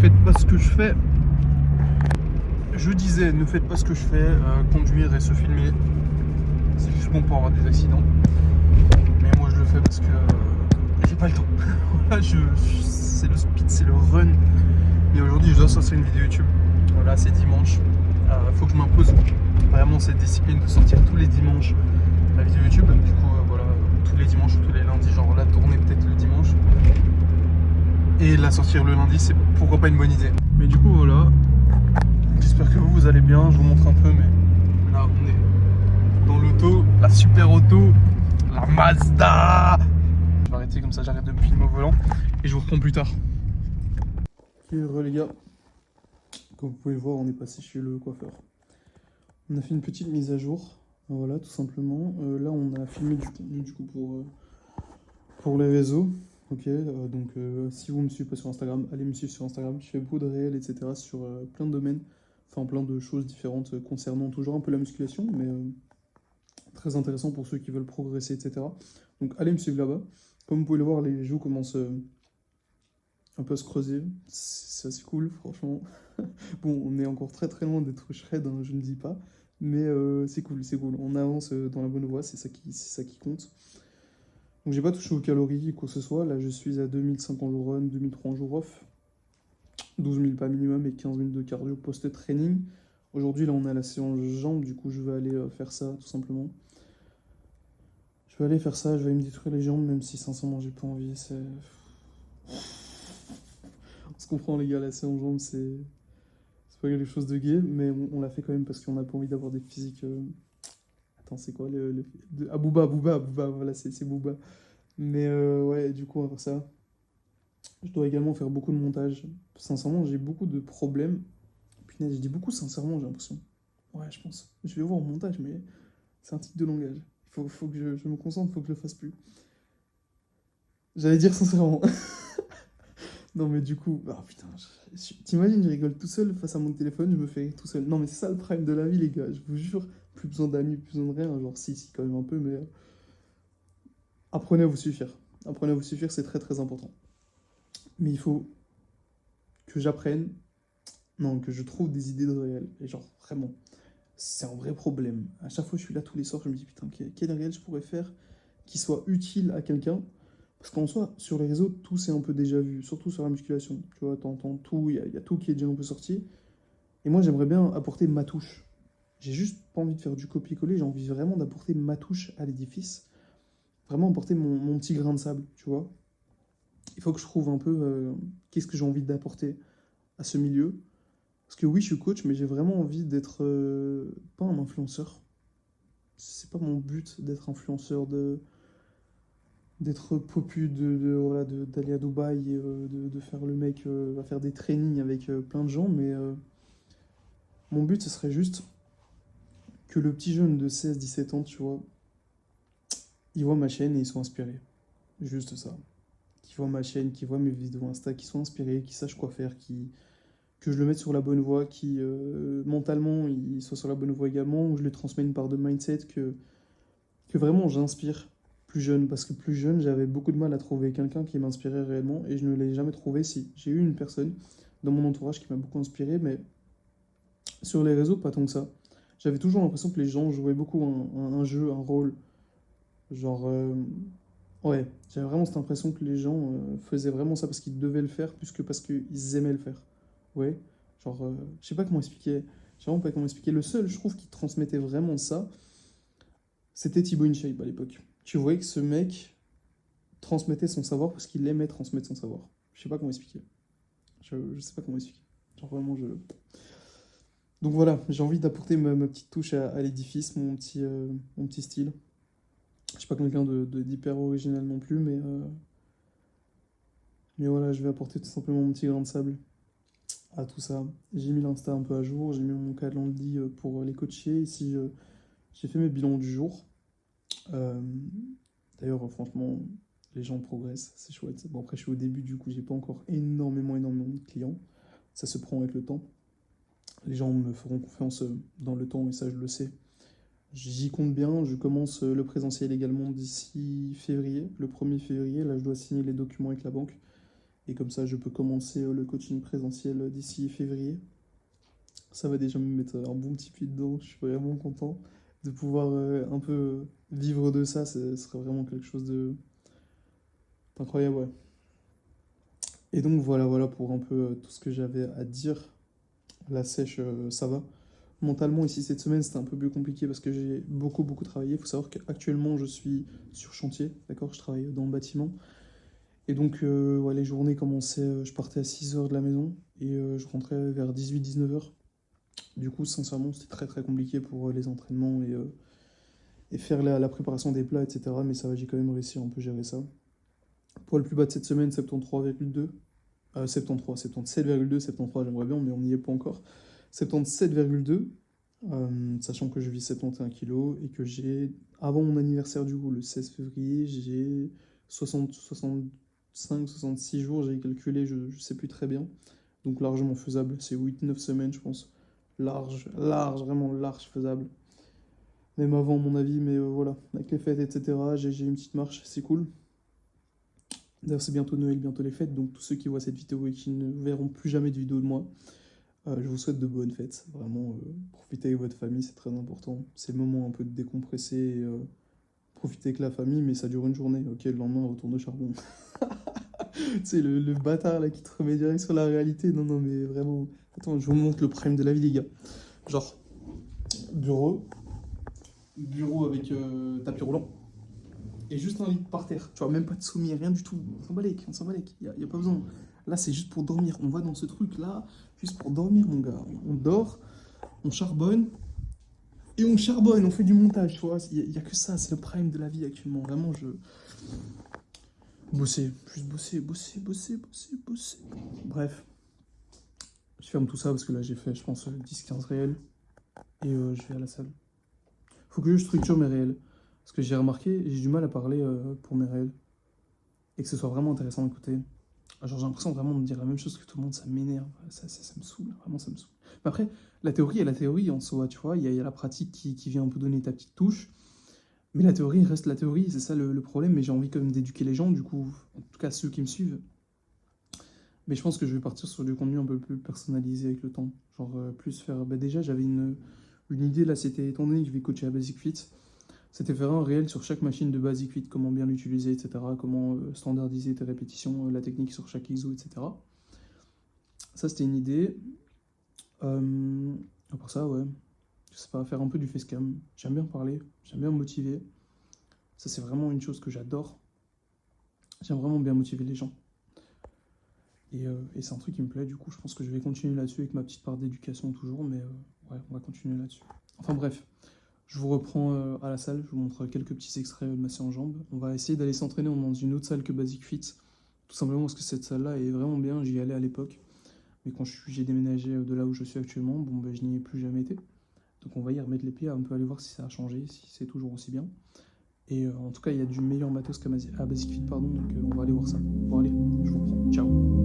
faites pas ce que je fais. Je disais, ne faites pas ce que je fais, conduire et se filmer, c'est juste bon pour avoir des accidents. Mais moi je le fais parce que j'ai pas le temps. Voilà, c'est le speed, c'est le run. Et aujourd'hui je dois sortir une vidéo YouTube. Voilà, c'est dimanche. Faut que je m'impose vraiment cette discipline de sortir tous les dimanches la vidéo YouTube. Du coup, voilà, tous les dimanches ou tous les lundis, genre la tournée peut-être le dimanche. Et la sortir le lundi, c'est pourquoi pas une bonne idée. Mais du coup, voilà. J'espère que vous allez bien. Je vous montre un peu, mais là, on est dans l'auto, la super auto, la Mazda. Je vais arrêter comme ça, j'arrête de me filmer au volant et je vous reprends plus tard. Ok, les gars. Comme vous pouvez voir, on est passé chez le coiffeur. On a fait une petite mise à jour. Voilà, tout simplement. Là, on a filmé du contenu du coup pour les réseaux. Ok, donc si vous me suivez pas sur Instagram, allez me suivre sur Instagram. Je fais beaucoup de réels, etc. sur plein de domaines, enfin plein de choses différentes concernant toujours un peu la musculation, mais très intéressant pour ceux qui veulent progresser, etc. Donc allez me suivre là-bas. Comme vous pouvez le voir, les joues commencent un peu à se creuser. C'est assez cool, franchement. Bon, on est encore très très loin d'être shred, hein, je ne dis pas, mais c'est cool, c'est cool. On avance dans la bonne voie, c'est ça qui compte. Donc j'ai pas touché aux calories, quoi que ce soit. Là, je suis à 2005 en jour run, 2003 en jour off. 12 000 pas minimum et 15 000 de cardio post-training. Aujourd'hui, là, on est à la séance jambes. Du coup, je vais aller faire ça, tout simplement. Je vais aller faire ça, je vais me détruire les jambes, même si, sincèrement, j'ai pas envie. On se comprend, les gars, la séance jambes, c'est pas quelque chose de gay, mais on l'a fait quand même parce qu'on n'a pas envie d'avoir des physiques... Attends, c'est quoi Ah, Booba, voilà, c'est Booba. Mais ouais, du coup, on va faire ça. Je dois également faire beaucoup de montage. Sincèrement, j'ai beaucoup de problèmes. Punaise, je dis beaucoup sincèrement, j'ai l'impression. Ouais, je pense. Je vais voir au montage, mais c'est un tic de langage. Faut que je me concentre, faut que je le fasse plus. J'allais dire sincèrement. Non, mais du coup, ah putain, t'imagines, je rigole tout seul face à mon téléphone, je me fais rire tout seul. Non, mais c'est ça le prime de la vie, les gars, je vous jure. Plus besoin d'amis, plus besoin de rien. Genre, si, quand même un peu, mais apprenez à vous suffire. Apprenez à vous suffire, c'est très très important. Mais il faut que j'apprenne, non, que je trouve des idées de réel. Et genre, vraiment, c'est un vrai problème. À chaque fois que je suis là tous les soirs, je me dis, putain, quel réel je pourrais faire qui soit utile à quelqu'un. Parce qu'en soi, sur les réseaux, tout c'est un peu déjà vu, surtout sur la musculation. Tu vois, t'entends tout, il y a tout qui est déjà un peu sorti. Et moi, j'aimerais bien apporter ma touche. J'ai juste pas envie de faire du copier-coller, j'ai envie vraiment d'apporter ma touche à l'édifice. Vraiment apporter mon petit grain de sable, tu vois. Il faut que je trouve un peu qu'est-ce que j'ai envie d'apporter à ce milieu. Parce que oui, je suis coach, mais j'ai vraiment envie d'être pas un influenceur. C'est pas mon but d'être influenceur, d'être popu, voilà, d'aller à Dubaï et de faire le mec, à faire des trainings avec plein de gens, mais mon but, ce serait juste que le petit jeune de 16-17 ans, tu vois, il voit ma chaîne et il soit inspiré. Juste ça. Qu'il voit ma chaîne, qu'il voit mes vidéos Insta, qu'il soit inspiré, qu'il sache quoi faire, que je le mette sur la bonne voie, qui mentalement il soit sur la bonne voie également, où je lui transmets une part de mindset, que vraiment j'inspire plus jeune, parce que plus jeune j'avais beaucoup de mal à trouver quelqu'un qui m'inspirait réellement, et je ne l'ai jamais trouvé. Si, j'ai eu une personne dans mon entourage qui m'a beaucoup inspiré, mais sur les réseaux pas tant que ça. J'avais toujours l'impression que les gens jouaient beaucoup un jeu, un rôle, genre... ouais, j'avais vraiment cette impression que les gens faisaient vraiment ça parce qu'ils devaient le faire, plus que parce qu'ils aimaient le faire. Ouais, genre, je sais pas comment expliquer. Je sais vraiment pas comment expliquer. Le seul, je trouve, qui transmettait vraiment ça, c'était Thibaut InShape à l'époque. Tu voyais que ce mec transmettait son savoir parce qu'il aimait transmettre son savoir. Je sais pas comment expliquer. Je sais pas comment expliquer. Genre vraiment, je... Donc voilà, j'ai envie d'apporter ma petite touche à l'édifice, mon petit style. Je suis pas quelqu'un d'hyper original non plus, mais voilà, je vais apporter tout simplement mon petit grain de sable à tout ça. J'ai mis l'Insta un peu à jour, j'ai mis mon calendrier pour les coacher. Ici, j'ai fait mes bilans du jour. Euh, D'ailleurs, franchement, les gens progressent, c'est chouette. Bon, après, je suis au début, du coup, j'ai pas encore énormément de clients. Ça se prend avec le temps. Les gens me feront confiance dans le temps, et ça, je le sais. J'y compte bien. Je commence le présentiel également d'ici février, le 1er février. Là, je dois signer les documents avec la banque. Et comme ça, je peux commencer le coaching présentiel d'ici février. Ça va déjà me mettre un bon petit pied dedans. Je suis vraiment content de pouvoir un peu vivre de ça. Ce serait vraiment quelque chose de incroyable, ouais. Et donc voilà pour un peu tout ce que j'avais à dire. La sèche, ça va. Mentalement, ici, cette semaine, c'était un peu plus compliqué parce que j'ai beaucoup travaillé. Il faut savoir qu'actuellement, je suis sur chantier, d'accord? Je travaille dans le bâtiment. Et donc, ouais, les journées commençaient, je partais à 6 heures de la maison et je rentrais vers 18-19 heures. Du coup, sincèrement, c'était très compliqué pour les entraînements et faire la préparation des plats, etc. Mais ça va, j'ai quand même réussi à un peu gérer ça. Poids le plus bas de cette semaine, 73,2. 77,2, 73, j'aimerais bien, mais on n'y est pas encore. 77,2, sachant que je vis 71 kilos et que j'ai, avant mon anniversaire du coup, le 16 février, j'ai 65, 66 jours, j'ai calculé, je ne sais plus très bien. Donc largement faisable, c'est 8-9 semaines, je pense. Vraiment large faisable. Même avant, à mon avis, mais voilà, avec les fêtes, etc., j'ai une petite marche, c'est cool. D'ailleurs, c'est bientôt Noël, bientôt les fêtes, donc tous ceux qui voient cette vidéo et qui ne verront plus jamais de vidéo de moi, je vous souhaite de bonnes fêtes. Vraiment, profitez avec votre famille, c'est très important. C'est le moment un peu de décompresser et profiter avec la famille, mais ça dure une journée. Ok, le lendemain, on retourne au charbon. Tu sais, le bâtard là qui te remet direct sur la réalité. Non, mais vraiment. Attends, je vous montre le prime de la vie, les gars. Genre, bureau, bureau avec tapis roulant. Et juste un lit par terre, tu vois, même pas de sommier, rien du tout. On s'en balèque, y a pas besoin. Là, c'est juste pour dormir. On va dans ce truc-là, juste pour dormir, mon gars. On dort, on charbonne, et on charbonne, on fait du montage, tu vois. Y a que ça, c'est le prime de la vie actuellement. Vraiment, je. Bosser, juste bosser. Bref, je ferme tout ça parce que là, j'ai fait, je pense, 10-15 réels, et je vais à la salle. Faut que je structure mes réels. Parce que j'ai remarqué, j'ai du mal à parler pour mes réels. Et que ce soit vraiment intéressant à écouter. Genre, j'ai l'impression vraiment de me dire la même chose que tout le monde, ça m'énerve. Ça me saoule, vraiment, ça me saoule. Mais après, la théorie est la théorie en soi, tu vois. Il y a la pratique qui vient un peu donner ta petite touche. Mais la théorie reste la théorie, c'est ça le problème. Mais j'ai envie quand même d'éduquer les gens, du coup, en tout cas ceux qui me suivent. Mais je pense que je vais partir sur du contenu un peu plus personnalisé avec le temps. Genre, plus faire. Bah, déjà, j'avais une idée là, c'était étant donné que je vais coacher à Basic Fit. C'était faire un réel sur chaque machine de Basic Fit, comment bien l'utiliser, etc. Comment standardiser tes répétitions, la technique sur chaque exo, etc. Ça, c'était une idée. Pour ça, ouais, je sais pas, faire un peu du facecam. J'aime bien parler, j'aime bien me motiver. Ça, c'est vraiment une chose que j'adore. J'aime vraiment bien motiver les gens. Et c'est un truc qui me plaît, du coup, je pense que je vais continuer là-dessus avec ma petite part d'éducation toujours, mais ouais, on va continuer là-dessus. Enfin bref. Je vous reprends à la salle, je vous montre quelques petits extraits de ma séance en jambes. On va essayer d'aller s'entraîner dans une autre salle que Basic Fit, tout simplement parce que cette salle-là est vraiment bien, j'y allais à l'époque. Mais quand j'ai déménagé de là où je suis actuellement, bon, ben, je n'y ai plus jamais été. Donc on va y remettre les pieds, un peu aller voir si ça a changé, si c'est toujours aussi bien. Et en tout cas, il y a du meilleur matos qu'à Basic Fit, pardon, donc on va aller voir ça. Bon allez, je vous reprends, ciao.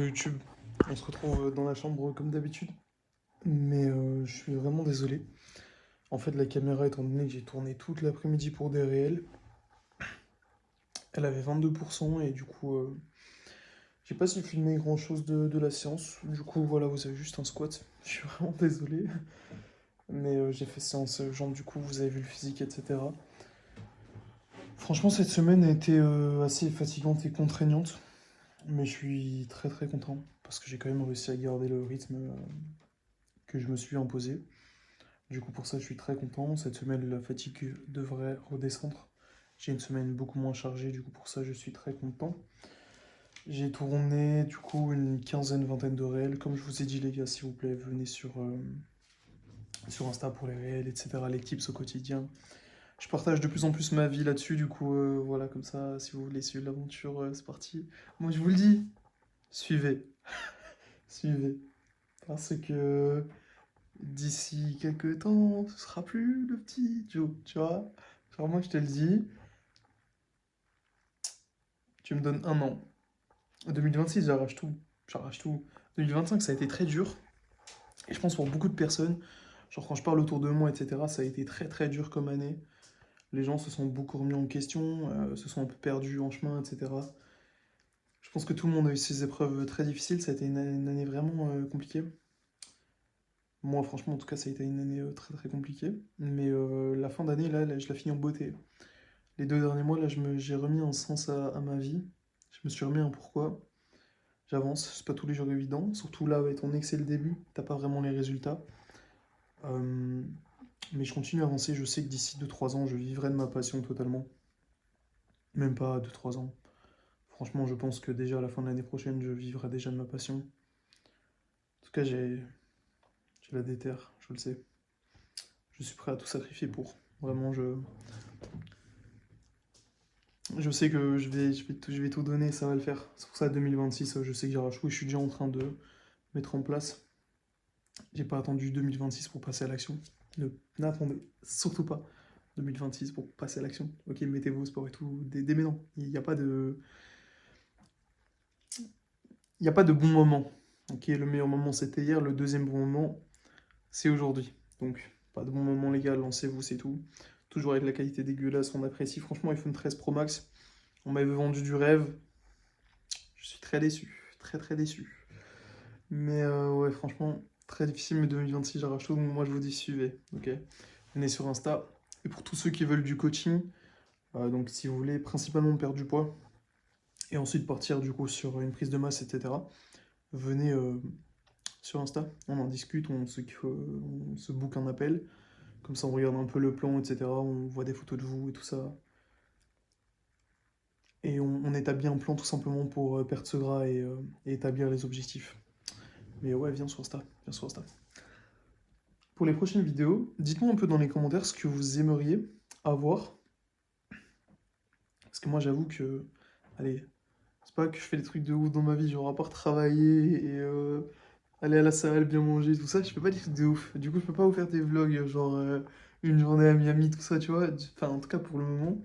YouTube. On se retrouve dans la chambre comme d'habitude. Mais je suis vraiment désolé. En fait, la caméra, étant donné que j'ai tourné toute l'après-midi pour des réels, elle avait 22% et du coup, j'ai pas su filmer grand-chose de la séance. Du coup, voilà, vous avez juste un squat. Je suis vraiment désolé. Mais j'ai fait séance jambes, du coup, vous avez vu le physique, etc. Franchement, cette semaine a été assez fatigante et contraignante. Mais je suis très très content parce que j'ai quand même réussi à garder le rythme que je me suis imposé. Du coup, pour ça, je suis très content. Cette semaine, la fatigue devrait redescendre. J'ai une semaine beaucoup moins chargée, du coup, pour ça, je suis très content. J'ai tourné, du coup, une quinzaine, vingtaine de réels. Comme je vous ai dit, les gars, s'il vous plaît, venez sur Insta pour les réels, etc., les tips au quotidien. Je partage de plus en plus ma vie là-dessus, du coup, voilà, comme ça, si vous voulez suivre l'aventure, c'est parti. Moi, je vous le dis, suivez, suivez. Parce que d'ici quelques temps, ce sera plus le petit Joe, tu vois. Genre moi je te le dis, tu me donnes un an. 2026, j'arrache tout. J'arrache tout. 2025, ça a été très dur. Et je pense pour beaucoup de personnes, genre quand je parle autour de moi, etc., ça a été très très dur comme année. Les gens se sont beaucoup remis en question, se sont un peu perdus en chemin, etc. Je pense que tout le monde a eu ses épreuves très difficiles. Ça a été une année vraiment compliquée. Moi, franchement, en tout cas, ça a été une année très très compliquée. Mais la fin d'année, là, je la finis en beauté. Les 2 derniers mois, là, j'ai remis un sens à ma vie. Je me suis remis un pourquoi. J'avance, c'est pas tous les jours évident. Surtout là, étant donné que c'est le début, t'as pas vraiment les résultats. Euh, mais je continue à avancer. Je sais que d'ici 2 3 ans, je vivrai de ma passion totalement. Même pas 2 3 ans. Franchement, je pense que déjà à la fin de l'année prochaine, je vivrai déjà de ma passion. En tout cas, j'ai la déterre, je le sais. Je suis prêt à tout sacrifier pour. Vraiment, je sais que je vais tout donner, ça va le faire. C'est pour ça, 2026, je sais que j'arrache tout et je suis déjà en train de mettre en place. J'ai pas attendu 2026 pour passer à l'action. N'attendez surtout pas 2026 pour passer à l'action. Ok, mettez-vous au sport et tout, dès maintenant. Il n'y a pas de... Il n'y a pas de bon moment. Ok, le meilleur moment c'était hier, le deuxième bon moment c'est aujourd'hui. Donc, pas de bon moment les gars, lancez-vous, c'est tout. Toujours avec la qualité dégueulasse, on apprécie. Franchement, iPhone 13 Pro Max, on m'avait vendu du rêve. Je suis très déçu, très très déçu. Mais ouais, franchement, très difficile, mais 2026, j'arrache tout. Donc moi, je vous dis, suivez, ok? Venez sur Insta. Et pour tous ceux qui veulent du coaching, donc si vous voulez principalement perdre du poids, et ensuite partir du coup sur une prise de masse, etc., venez sur Insta, on en discute, on se book un appel. Comme ça, on regarde un peu le plan, etc., on voit des photos de vous et tout ça. Et on établit un plan tout simplement pour perdre ce gras et établir les objectifs. Mais ouais, viens sur Insta, viens sur Insta. Pour les prochaines vidéos, dites-moi un peu dans les commentaires ce que vous aimeriez avoir. Parce que moi, j'avoue que, allez, c'est pas que je fais des trucs de ouf dans ma vie, genre à part travailler et aller à la salle, bien manger, tout ça, je fais pas des trucs de ouf. Du coup, je peux pas vous faire des vlogs, genre une journée à Miami, tout ça, tu vois. Enfin, en tout cas, pour le moment,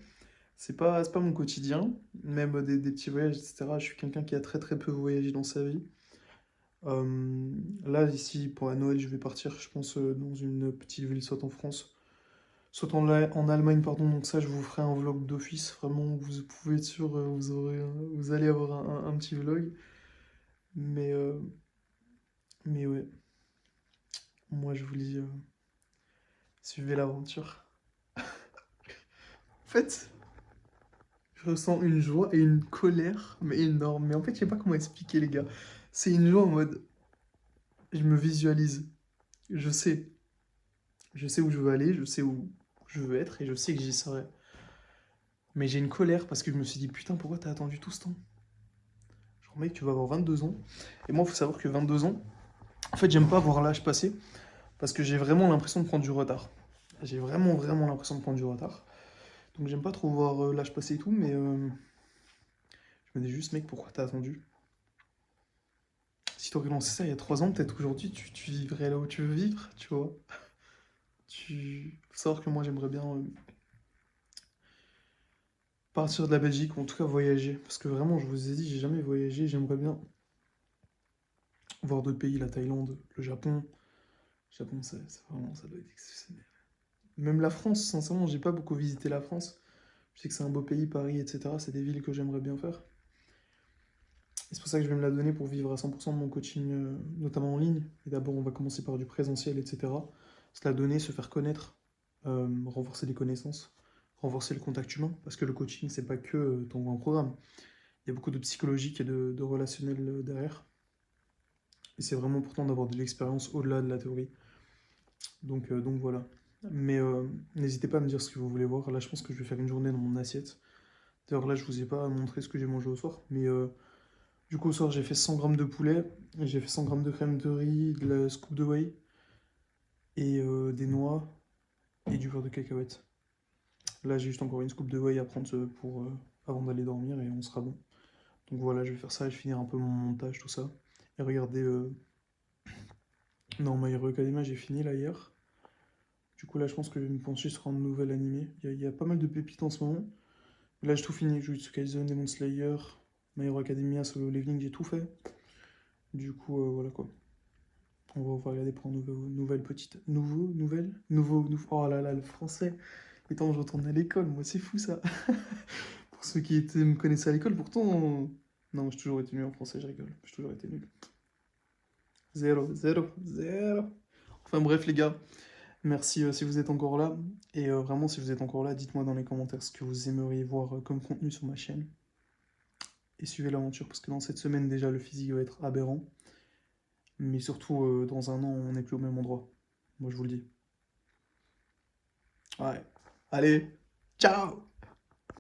c'est pas mon quotidien. Même des petits voyages, etc. Je suis quelqu'un qui a très très peu voyagé dans sa vie. Là, ici, pour la Noël, je vais partir, je pense, dans une petite ville, soit en France, soit en Allemagne, pardon. Donc ça, je vous ferai un vlog d'office. Vraiment, vous pouvez être sûr, vous allez avoir un petit vlog. Mais, euh, mais ouais, moi, je vous dis, suivez l'aventure. En fait, je ressens une joie et une colère, mais énorme. Mais en fait, je sais pas comment expliquer, les gars. C'est une joie en mode, je me visualise. Je sais. Je sais où je veux aller, je sais où je veux être et je sais que j'y serai. Mais j'ai une colère parce que je me suis dit, putain, pourquoi t'as attendu tout ce temps? Genre, mec, tu vas avoir 22 ans. Et moi, il faut savoir que 22 ans, en fait, j'aime pas voir l'âge passer parce que j'ai vraiment l'impression de prendre du retard. J'ai vraiment, vraiment l'impression de prendre du retard. Donc, j'aime pas trop voir l'âge passer et tout, mais je me dis juste, mec, pourquoi t'as attendu? Si t'aurais lancé ça il y a 3 ans, peut-être aujourd'hui, tu vivrais là où tu veux vivre, tu vois. Faut savoir que moi, j'aimerais bien partir de la Belgique, ou en tout cas voyager. Parce que vraiment, je vous ai dit, j'ai jamais voyagé, j'aimerais bien. voir d'autres pays, la Thaïlande, le Japon. Le Japon, c'est vraiment, ça doit être exceptionnel. Même la France, sincèrement, j'ai pas beaucoup visité la France. Je sais que c'est un beau pays, Paris, etc. C'est des villes que j'aimerais bien faire. Et c'est pour ça que je vais me la donner pour vivre à 100% de mon coaching, notamment en ligne. Et d'abord, on va commencer par du présentiel, etc. Se la donner, se faire connaître, renforcer les connaissances, renforcer le contact humain. Parce que le coaching, c'est pas que ton un programme. Il y a beaucoup de psychologique et de relationnel derrière. Et c'est vraiment important d'avoir de l'expérience au-delà de la théorie. Donc voilà. Mais n'hésitez pas à me dire ce que vous voulez voir. Là, je pense que je vais faire une journée dans mon assiette. D'ailleurs, là, je vous ai pas montré ce que j'ai mangé au soir. Mais du coup, au soir, j'ai fait 100 grammes de poulet. J'ai fait 100 grammes de crème de riz, de la scoop de whey, et des noix, et du beurre de cacahuète. Là, j'ai juste encore une scoop de whey à prendre avant d'aller dormir, et on sera bon. Donc voilà, je vais faire ça et je finir un peu mon montage, tout ça. Et regardez, non, My Hero Academia, j'ai fini là hier. Du coup, là, je pense que je vais me pencher sur un nouvel animé. Il y a pas mal de pépites en ce moment. Là, j'ai tout fini. Jujutsu Kaisen, Demon Slayer, My Hero Academia, Solo Leveling, j'ai tout fait. Du coup, voilà quoi. On va regarder pour un nouvelle petite. Oh là là, le français. Et tant je retourne à l'école, moi, c'est fou ça. Pour ceux qui me connaissaient à l'école, pourtant. Non, j'ai toujours été nul en français, je rigole. J'ai toujours été nul. Zéro, zéro, zéro. Enfin bref, les gars. Merci si vous êtes encore là. Et vraiment, si vous êtes encore là, dites-moi dans les commentaires ce que vous aimeriez voir comme contenu sur ma chaîne. Et suivez l'aventure, parce que dans cette semaine, déjà, le physique va être aberrant. Mais surtout, dans un an, on n'est plus au même endroit. Moi, je vous le dis. Ouais. Allez, ciao!